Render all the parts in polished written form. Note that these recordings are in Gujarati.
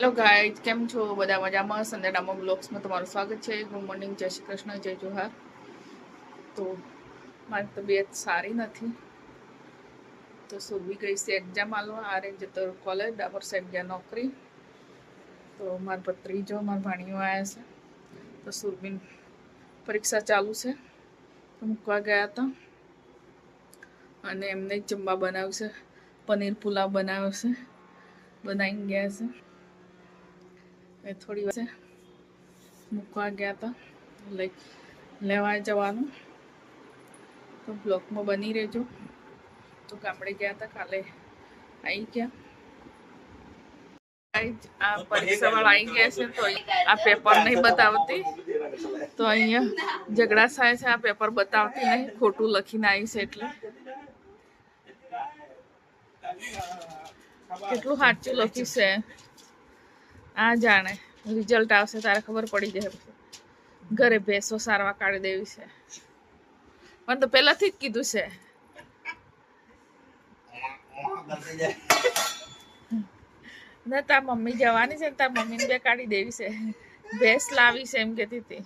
હેલો ગાઈઝ, કેમ છો? બધા મજામાં? સંદેડામાં બ્લોગ્સમાં તમારું સ્વાગત છે. ગુડ મોર્નિંગ, જય શ્રી કૃષ્ણ, જય જોહાર. તો મારી તબિયત સારી નથી, તો સુરભી ગઈ છે એક્ઝામ આલવા. આર્યન જતો કોલેજ, ડાબર સાહેબ ગયા નોકરી. તો મારા ભત્રીજો, મારા ભાણીઓ આવ્યા છે. તો સુરભી પરીક્ષા ચાલુ છે, તો મૂકવા ગયા હતા. અને એમને જ જમવા બનાવ્યું છે, પનીર પુલાવ બનાવ્યો છે, બનાવીને ગયા છે. થોડી વાર મૂકવા ગયા હતા, લેવા જવાનું. તો બ્લોકમાં બની રહેજો. તો ગામડે ગયા હતા, કાલે આવી ગયા. આ પરીક્ષા વાળા આવી ગયા છે, તો આ પેપર નહીં બતાવતી. તો અહીંયા ઝઘડા થાય છે, આ પેપર બતાવતી નહીં, ખોટું લખીને આવી છે. એટલે કેટલું સાચું લખ્યું છે આ જાણે. રિઝલ્ટ આવશે તારે ખબર પડી જાય. ઘરે ભેંસો સારવા કાઢી દેવી છે. મને તો પહેલાથી જ કીધું છે. ના, તાર મમ્મી જવાની છે, તાર મમ્મીને બે કાઢી દેવી છે. ભેંસ લાવી છે એમ કહેતી હતી.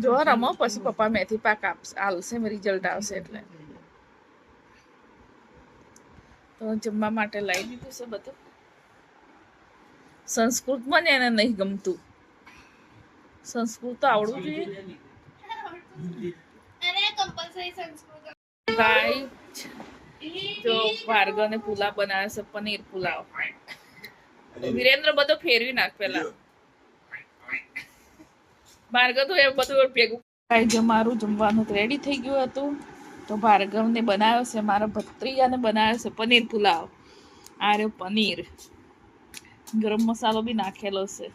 જો રમો, પછી પપ્પા મેથી પાક આલશે, રિઝલ્ટ આવશે એટલે. તો જમવા માટે લઈ લીધું છે બધું. સંસ્કૃતમાં ને એને નહીં ગમતું. સંસ્કૃત તો આવડવું જોઈએ. જો ભાર્ગવને પુલાવ બનાવે છે, પનીર પુલાવ. વિરેન્દ્ર બધો ફેરવી નાખ પેલા. ભાર્ગવ તો એ બધું ભેગું. જો મારું જમવાનું રેડી થઈ ગયું હતું. તો ભાર્ગવને બનાવ્યો છે, મારા ભત્રીજાને બનાવ્યો છે પનીર પુલાવ. આ રહ્યો પનીર, ગરમ મસાલો બી નાખેલો છે.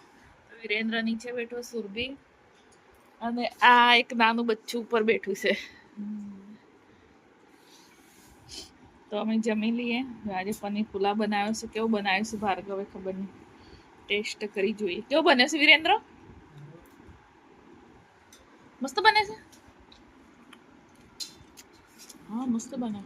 વિરેન્દ્ર નીચે બેઠો, સુરભી અને આ એક નાનું બચ્ચું ઉપર બેઠું છે. તો અમે જમી લઈએ. આજે પનીર પુલાવ બનાવ્યો છે. કેવો બનાવ્યો છે ભાર્ગવે ખબર નહીં, ટેસ્ટ કરી જોઈએ. કેવો બન્યો છે વિરેન્દ્ર? મસ્ત બને છે. હા, મસ્ત બને.